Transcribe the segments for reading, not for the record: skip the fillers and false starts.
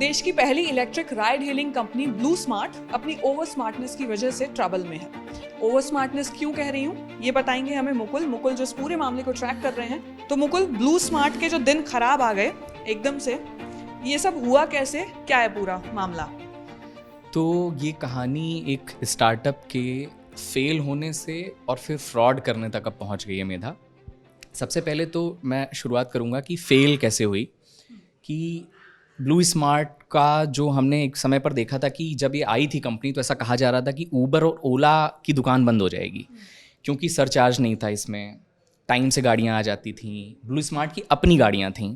देश की पहली electric ride hailing company blue smart अपनी ओवर स्मार्टनेस की वजह से ट्रबल में है। ओवर स्मार्टनेस क्यों कह रही हूँ ये बताएंगे हमें मुकुल जो इस पूरे मामले को ट्रैक कर रहे हैं। तो मुकुल, ब्लू स्मार्ट के जो दिन खराब आ गए एकदम से, ये सब हुआ कैसे, क्या है पूरा मामला? तो ये कहानी एक स्टार्टअप के फेल होने से और फिर फ्रॉड करने तक अब पहुंच गई है मेधा। सबसे पहले तो मैं शुरुआत करूंगा कि फेल कैसे हुई। कि ब्लू स्मार्ट का जो हमने एक समय पर देखा था कि जब ये आई थी कंपनी तो ऐसा कहा जा रहा था कि ऊबर और ओला की दुकान बंद हो जाएगी क्योंकि सरचार्ज नहीं था, इसमें टाइम से गाड़ियाँ आ जाती थीं। ब्लू स्मार्ट की अपनी गाड़ियाँ थीं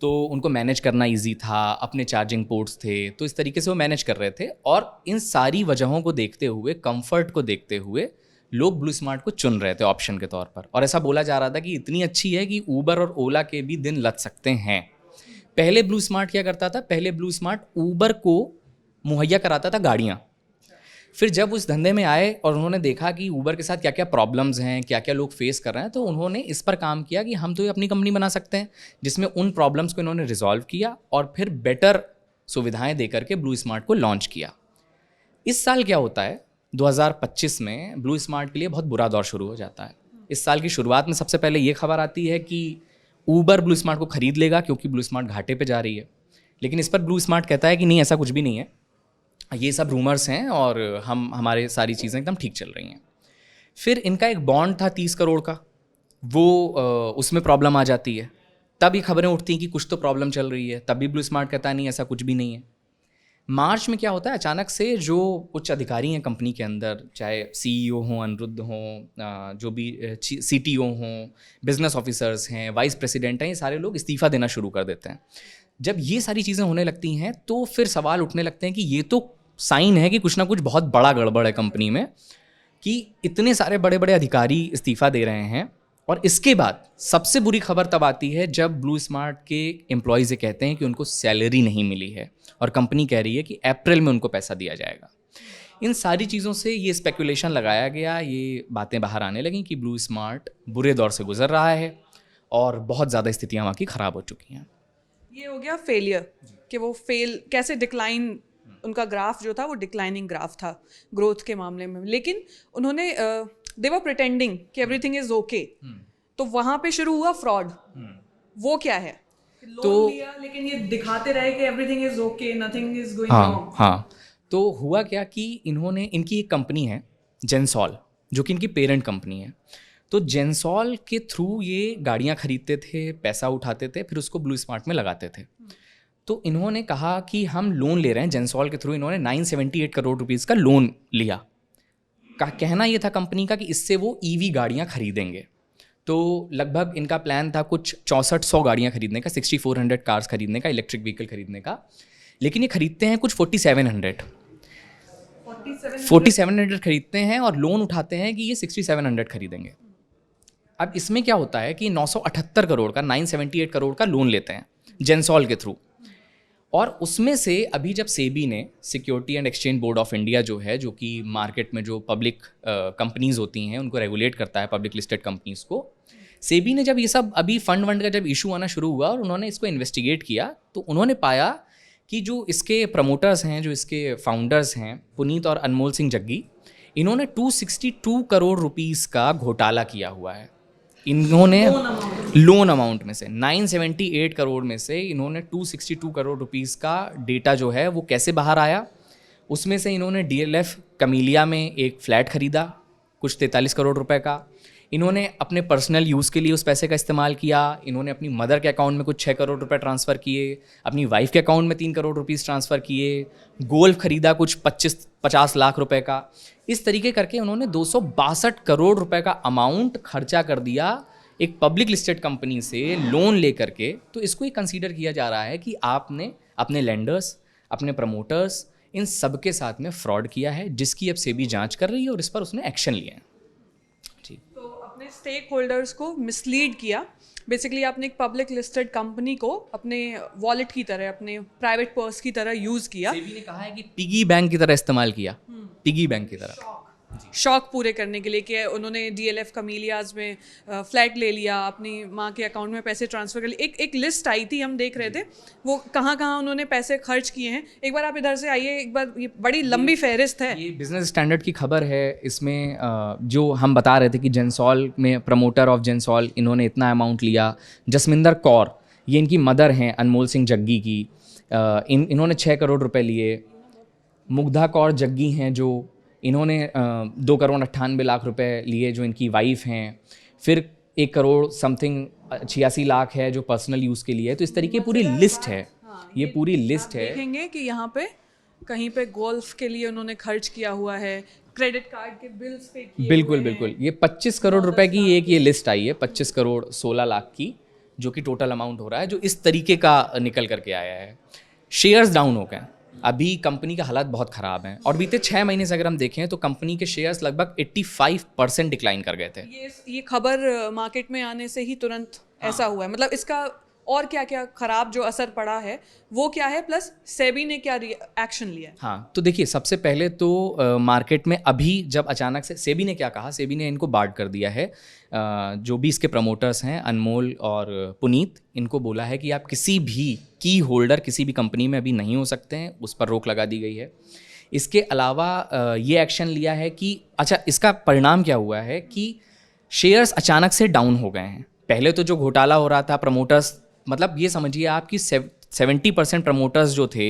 तो उनको मैनेज करना इजी था, अपने चार्जिंग पोर्ट्स थे, तो इस तरीके से वो मैनेज कर रहे थे। और इन सारी वजहों को देखते हुए, कंफर्ट को देखते हुए लोग ब्लू स्मार्ट को चुन रहे थे ऑप्शन के तौर पर। और ऐसा बोला जा रहा था कि इतनी अच्छी है कि ऊबर और ओला के भी दिन लग सकते हैं। पहले ब्लू स्मार्ट क्या करता था? पहले ब्लू स्मार्ट ऊबर को मुहैया कराता था गाड़ियाँ। फिर जब उस धंधे में आए और उन्होंने देखा कि ऊबर के साथ क्या क्या प्रॉब्लम्स हैं, क्या क्या लोग फेस कर रहे हैं, तो उन्होंने इस पर काम किया कि हम तो ये अपनी कंपनी बना सकते हैं, जिसमें उन प्रॉब्लम्स को इन्होंने रिजॉल्व किया और फिर बेटर सुविधाएं देकर के ब्लू स्मार्ट को लॉन्च किया। इस साल क्या होता है, 2025 में ब्लू स्मार्ट के लिए बहुत बुरा दौर शुरू हो जाता है। इस साल की शुरुआत में सबसे पहले ये खबर आती है कि ऊबर ब्लू स्मार्ट को खरीद लेगा क्योंकि ब्लू स्मार्ट घाटे पे जा रही है। लेकिन इस पर ब्लू स्मार्ट कहता है कि नहीं, ऐसा कुछ भी नहीं है, ये सब रूमर्स हैं और हमारे सारी चीज़ें एकदम ठीक चल रही हैं। फिर इनका एक बॉन्ड था 30 करोड़ का, वो उसमें प्रॉब्लम आ जाती है। तब ये खबरें उठती हैं कि कुछ तो प्रॉब्लम चल रही है, तब भी ब्लू स्मार्ट कहता है नहीं, ऐसा कुछ भी नहीं है। मार्च में क्या होता है, अचानक से जो उच्च अधिकारी हैं कंपनी के अंदर, चाहे सीईओ हों, अनिरुद्ध हों, जो भी सीटीओ हों, बिजनेस ऑफिसर्स हैं, वाइस प्रेसिडेंट हैं, ये सारे लोग इस्तीफ़ा देना शुरू कर देते हैं। जब ये सारी चीज़ें होने लगती हैं तो फिर सवाल उठने लगते हैं कि ये तो साइन है कि कुछ ना कुछ बहुत बड़ा गड़बड़ है कंपनी में, कि इतने सारे बड़े बड़े अधिकारी इस्तीफ़ा दे रहे हैं। और इसके बाद सबसे बुरी खबर तब आती है जब ब्लू स्मार्ट के एम्प्लॉयज़ ये कहते हैं कि उनको सैलरी नहीं मिली है और कंपनी कह रही है कि अप्रैल में उनको पैसा दिया जाएगा। इन सारी चीज़ों से ये स्पेकुलेशन लगाया गया, ये बातें बाहर आने लगीं कि ब्लू स्मार्ट बुरे दौर से गुजर रहा है और बहुत ज़्यादा स्थितियाँ वहाँ की ख़राब हो चुकी हैं। ये हो गया फेलियर, कि वो फेल कैसे, डिक्लाइन, उनका ग्राफ जो था वो डिक्लाइनिंग ग्राफ था ग्रोथ के मामले में। लेकिन उन्होंने दे वर प्रिटेंडिंग कि एवरीथिंग इज ओके, तो वहां पे शुरू हुआ फ्रॉड। वो क्या है? तो लिया लेकिन ये दिखाते रहे कि everything is okay, nothing is going wrong. हाँ, तो हुआ क्या कि इनकी एक कंपनी है जेंसॉल, जो कि इनकी पेरेंट कंपनी है। तो जेंसॉल के थ्रू ये गाड़ियाँ खरीदते थे, पैसा उठाते थे, फिर उसको ब्लू स्मार्ट में लगाते थे। तो इन्होंने कहा कि हम लोन ले रहे हैं जेंसॉल के थ्रू। इन्होंने 978 करोड़ रुपीज़ का लोन लिया। कहना ये था कंपनी का कि इससे वो ईवी गाड़ियाँ खरीदेंगे। तो लगभग इनका प्लान था कुछ 6400 गाड़ियाँ खरीदने का, 6400 कार्स खरीदने का, इलेक्ट्रिक व्हीकल खरीदने का। लेकिन ये खरीदते हैं कुछ 4700 खरीदते हैं और लोन उठाते हैं कि ये 6700 खरीदेंगे। अब इसमें क्या होता है कि 978 करोड़ का, 978 करोड़ का लोन लेते हैं जेंसॉल के थ्रू। और उसमें से अभी जब सेबी ने, security and exchange board of India जो है, जो कि मार्केट में जो पब्लिक कंपनीज होती हैं उनको रेगुलेट करता है, पब्लिक लिस्टेड कंपनीज को, सेबी ने जब ये सब अभी फंड का जब इशू आना शुरू हुआ और उन्होंने इसको इन्वेस्टिगेट किया, तो उन्होंने पाया कि जो इसके प्रमोटर्स हैं, जो इसके फाउंडर्स हैं, पुनीत और अनमोल सिंह जग्गी, इन्होंने 262 करोड़ रुपीज़ का घोटाला किया हुआ है। इन्होंने लोन अमाउंट में से 978 करोड़ में से इन्होंने 262 करोड़ रुपीस का डेटा जो है वो कैसे बाहर आया, उसमें से इन्होंने डीएलएफ कमीलिया में एक फ्लैट खरीदा कुछ 43 करोड़ रुपए का। इन्होंने अपने पर्सनल यूज़ के लिए उस पैसे का इस्तेमाल किया। इन्होंने अपनी मदर के अकाउंट में कुछ 6 करोड़ रुपए ट्रांसफ़र किए, अपनी वाइफ के अकाउंट में 3 करोड़ रुपीस ट्रांसफ़र किए, गोल्फ खरीदा कुछ 50 लाख रुपए का। इस तरीके करके उन्होंने 262 करोड़ रुपए का अमाउंट खर्चा कर दिया एक पब्लिक लिस्टेड कंपनी से लोन लेकर के। तो इसको ही कंसीडर किया जा रहा है कि आपने अपने लेंडर्स, अपने प्रमोटर्स, इन सब के साथ में फ्रॉड किया है, जिसकी अब सेबी जांच कर रही है और इस पर उसने एक्शन लिया है। जी, तो अपने स्टेक होल्डर्स को मिसलीड किया। बेसिकली आपने एक पब्लिक लिस्टेड कंपनी को अपने वॉलेट की तरह, अपने प्राइवेट पर्स की तरह यूज़ किया। सेबी ने कहा है कि पिगी बैंक की तरह इस्तेमाल किया, पिगी बैंक की तरह। शौक पूरे करने के लिए कि उन्होंने DLF कमीलियाज में फ्लैट ले लिया, अपनी माँ के अकाउंट में पैसे ट्रांसफ़र कर लिए। एक लिस्ट आई थी, हम देख रहे थे वो कहाँ कहाँ उन्होंने पैसे खर्च किए हैं। एक बार आप इधर से आइए, एक बार, ये बड़ी लंबी फहरिस्त है। ये बिजनेस स्टैंडर्ड की खबर है। इसमें जो हम बता रहे थे कि जेंसॉल में प्रमोटर ऑफ जेंसॉल इन्होंने इतना अमाउंट लिया। जसमिंदर कौर, ये इनकी मदर हैं अनमोल सिंह जग्गी की, इन्होंने 6 करोड़ रुपए लिए। मुग्धा कौर जग्गी हैं जो इन्होंने 2 करोड़ 98 लाख रुपए लिए, जो इनकी वाइफ हैं। फिर 1 करोड़ समथिंग 86 लाख है जो पर्सनल यूज़ के लिए है। तो इस तरीके पूरी लिस्ट है, ये पूरी लिस्ट है। देखेंगे कि यहाँ पे कहीं पे गोल्फ के लिए उन्होंने खर्च किया हुआ है, क्रेडिट कार्ड के बिल्स पे किए बिल्कुल बिल्कुल। ये 25 करोड़ रुपए की एक ये लिस्ट आई है, 25 करोड़ 16 लाख की, जो कि टोटल अमाउंट हो रहा है, जो इस तरीके का निकल करके आया है। शेयर्स डाउन हो गए, अभी कंपनी का हालात बहुत ख़राब हैं, और बीते 6 महीने से अगर हम देखें तो कंपनी के शेयर्स लगभग 85% डिक्लाइन कर गए थे। ये खबर मार्केट में आने से ही तुरंत ऐसा हुआ है। मतलब इसका और क्या क्या खराब जो असर पड़ा है वो क्या है, प्लस सेबी ने क्या एक्शन लिया है? हाँ, तो देखिए सबसे पहले तो मार्केट में अभी जब अचानक से सेबी ने क्या कहा, सेबी ने इनको बार्ड कर दिया है। जो भी इसके प्रमोटर्स हैं अनमोल और पुनीत, इनको बोला है कि आप किसी भी की होल्डर किसी भी कंपनी में अभी नहीं हो सकते हैं, उस पर रोक लगा दी गई है। इसके अलावा ये एक्शन लिया है कि अच्छा, इसका परिणाम क्या हुआ है कि शेयर्स अचानक से डाउन हो गए हैं। पहले तो जो घोटाला हो रहा था, प्रमोटर्स, मतलब ये समझिए आपकी 70% प्रमोटर्स जो थे,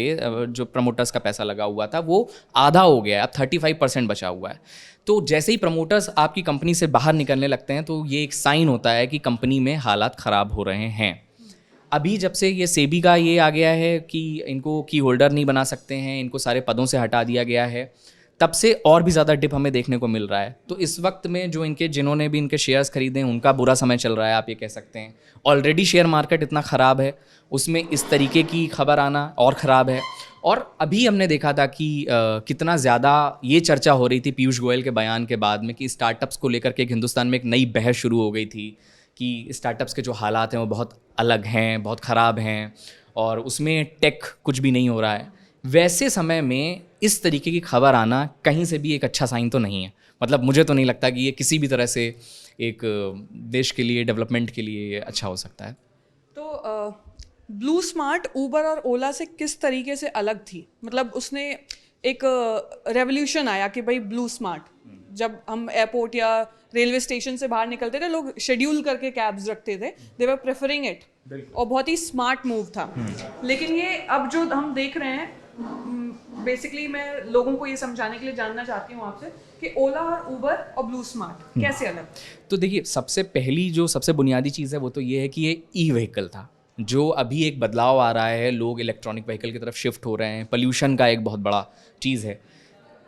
जो प्रमोटर्स का पैसा लगा हुआ था, वो आधा हो गया है, अब 35% बचा हुआ है। तो जैसे ही प्रमोटर्स आपकी कंपनी से बाहर निकलने लगते हैं तो ये एक साइन होता है कि कंपनी में हालात ख़राब हो रहे हैं। अभी जब से ये सेबी का ये आ गया है कि इनको की होल्डर नहीं बना सकते हैं, इनको सारे पदों से हटा दिया गया है, तब से और भी ज़्यादा डिप हमें देखने को मिल रहा है। तो इस वक्त में जो जिन्होंने भी इनके शेयर्स खरीदे हैं उनका बुरा समय चल रहा है, आप ये कह सकते हैं। ऑलरेडी शेयर मार्केट इतना ख़राब है, उसमें इस तरीके की खबर आना और ख़राब है। और अभी हमने देखा था कि कितना ज़्यादा ये चर्चा हो रही थी पीयूष गोयल के बयान के बाद में कि स्टार्टअप्स को लेकर के हिंदुस्तान में एक नई बहस शुरू हो गई थी कि स्टार्टअप्स के जो हालात हैं वो बहुत अलग हैं, बहुत ख़राब हैं, और उसमें टेक कुछ भी नहीं हो रहा है। वैसे समय में इस तरीके की खबर आना कहीं से भी एक अच्छा साइन तो नहीं है। मतलब मुझे तो नहीं लगता कि ये किसी भी तरह से एक देश के लिए, डेवलपमेंट के लिए अच्छा हो सकता है। तो ब्लू स्मार्ट ऊबर और ओला से किस तरीके से अलग थी? मतलब उसने एक रेवोल्यूशन आया कि भाई ब्लू स्मार्ट, जब हम एयरपोर्ट या रेलवे स्टेशन से बाहर निकलते थे, लोग शेड्यूल करके कैब्स रखते थे, दे वर प्रेफरिंग इट, और बहुत ही स्मार्ट मूव था। लेकिन ये अब जो हम देख रहे हैं, बेसिकली मैं लोगों को ये समझाने के लिए जानना चाहती हूँ आपसे कि ओला और ऊबर और ब्लू स्मार्ट कैसे अलग? तो देखिए, सबसे पहली जो सबसे बुनियादी चीज़ है वो तो ये है कि ये ई व्हीकल था, जो अभी एक बदलाव आ रहा है, लोग इलेक्ट्रॉनिक व्हीकल की तरफ शिफ्ट हो रहे हैं, पोल्यूशन का एक बहुत बड़ा चीज़ है।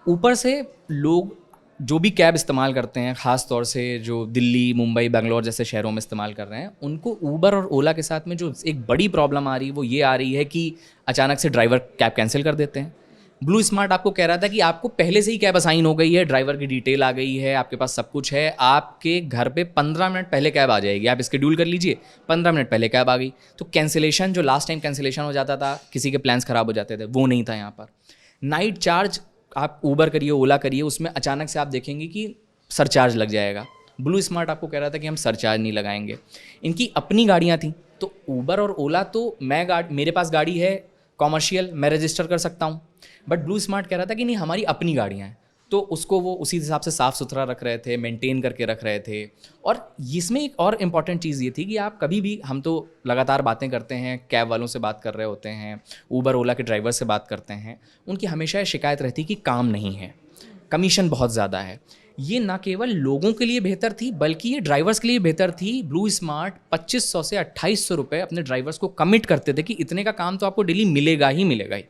ऊपर से लोग जो भी कैब इस्तेमाल करते हैं, ख़ास तौर से जो दिल्ली, मुंबई, बेंगलोर जैसे शहरों में इस्तेमाल कर रहे हैं, उनको ऊबर और ओला के साथ में जो एक बड़ी प्रॉब्लम आ रही है वो ये आ रही है कि अचानक से ड्राइवर कैब कैंसिल कर देते हैं। ब्लू स्मार्ट आपको कह रहा था कि आपको पहले से ही कैब असाइन हो गई है, ड्राइवर की डिटेल आ गई है, आपके पास सब कुछ है, आपके घर पे 15 मिनट पहले कैब आ जाएगी, आप शेड्यूल कर लीजिए, 15 मिनट पहले कैब आ गई। तो कैंसिलेशन, जो लास्ट टाइम कैंसिलेशन हो जाता था, किसी के प्लान्स ख़राब हो जाते थे, वो नहीं था यहाँ पर। नाइट चार्ज आप ऊबर करिए, ओला करिए, उसमें अचानक से आप देखेंगे कि सरचार्ज लग जाएगा। ब्लू स्मार्ट आपको कह रहा था कि हम सरचार्ज नहीं लगाएंगे। इनकी अपनी गाड़ियाँ थीं, तो ऊबर और ओला तो मेरे पास गाड़ी है कॉमर्शियल, मैं रजिस्टर कर सकता हूँ, बट ब्लू स्मार्ट कह रहा था कि नहीं, हमारी अपनी गाड़ियाँ हैं, तो उसको वो उसी हिसाब से साफ़ सुथरा रख रहे थे, मेंटेन करके रख रहे थे। और इसमें एक और इम्पॉर्टेंट चीज़ ये थी कि आप कभी भी, हम तो लगातार बातें करते हैं, कैब वालों से बात कर रहे होते हैं, ऊबर ओला के ड्राइवर से बात करते हैं, उनकी हमेशा शिकायत रहती कि काम नहीं है, कमीशन बहुत ज़्यादा है। ये ना केवल लोगों के लिए बेहतर थी, बल्कि ये ड्राइवर्स के लिए बेहतर थी। ब्लू स्मार्ट 2500 से 2800 रुपये अपने ड्राइवर्स को कमिट करते थे कि इतने का काम तो आपको डेली मिलेगा ही मिलेगा ही।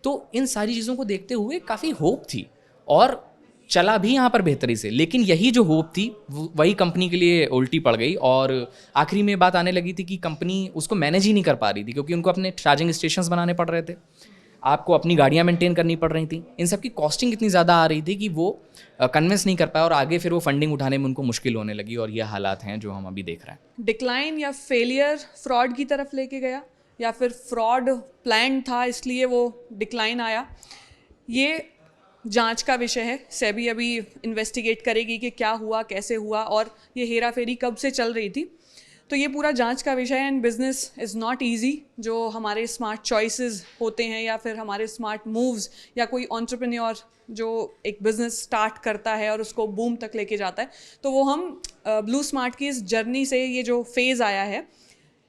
तो इन सारी चीज़ों को देखते हुए काफ़ी होप थी, और चला भी यहाँ पर बेहतरी से। लेकिन यही जो होप थी वही कंपनी के लिए उल्टी पड़ गई, और आखिरी में बात आने लगी थी कि कंपनी उसको मैनेज ही नहीं कर पा रही थी, क्योंकि उनको अपने चार्जिंग स्टेशंस बनाने पड़ रहे थे, आपको अपनी गाड़ियाँ मेंटेन करनी पड़ रही थी, इन सब की कॉस्टिंग इतनी ज़्यादा आ रही थी कि वो कन्विंस नहीं कर पाया, और आगे फिर वो फंडिंग उठाने में उनको मुश्किल होने लगी, और ये हालात हैं जो हम अभी देख रहे हैं। डिक्लाइन या फेलियर फ्रॉड की तरफ लेके गया, या फिर फ्रॉड प्लान था इसलिए वो डिक्लाइन आया? ये जांच का विषय है। सेबी अभी इन्वेस्टिगेट करेगी कि क्या हुआ, कैसे हुआ और ये हेरा फेरी कब से चल रही थी। तो ये पूरा जांच का विषय है। And business is not easy. जो हमारे स्मार्ट चॉइसेस होते हैं या फिर हमारे स्मार्ट मूव्स या कोई एंटरप्रेन्योर जो एक बिज़नेस स्टार्ट करता है और उसको बूम तक लेके जाता है, तो वो हम ब्लू स्मार्ट की इस जर्नी से, ये जो फेज़ आया है,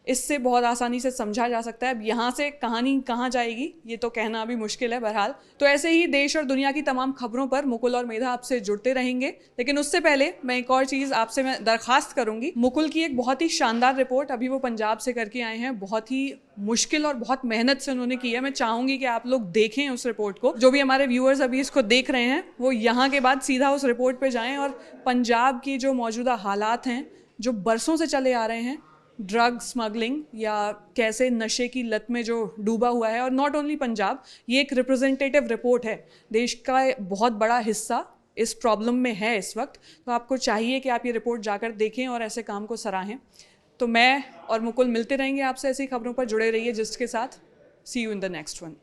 इससे बहुत आसानी से समझा जा सकता है। अब यहाँ से कहानी कहाँ जाएगी ये तो कहना अभी मुश्किल है। बहरहाल तो ऐसे ही देश और दुनिया की तमाम खबरों पर मुकुल और मेधा आपसे जुड़ते रहेंगे। लेकिन उससे पहले मैं एक और चीज़ आपसे मैं दरखास्त करूंगी। मुकुल की एक बहुत ही शानदार रिपोर्ट अभी वो पंजाब से करके आए हैं। बहुत ही मुश्किल और बहुत मेहनत से उन्होंने की है। मैं चाहूँगी कि आप लोग देखें उस रिपोर्ट को। जो भी हमारे व्यूअर्स अभी इसको देख रहे हैं वो यहाँ के बाद सीधा उस रिपोर्ट पर जाएँ और पंजाब की जो मौजूदा हालात हैं, जो बरसों से चले आ रहे हैं, ड्रग स्मगलिंग या कैसे नशे की लत में जो डूबा हुआ है, और नॉट ओनली पंजाब, ये एक रिप्रेजेंटेटिव रिपोर्ट है। देश का बहुत बड़ा हिस्सा इस प्रॉब्लम में है इस वक्त। तो आपको चाहिए कि आप ये रिपोर्ट जाकर देखें और ऐसे काम को सराहें। तो मैं और मुकुल मिलते रहेंगे आपसे ऐसी खबरों पर। जुड़े रहिए जिस्ट के साथ। See you in the next one.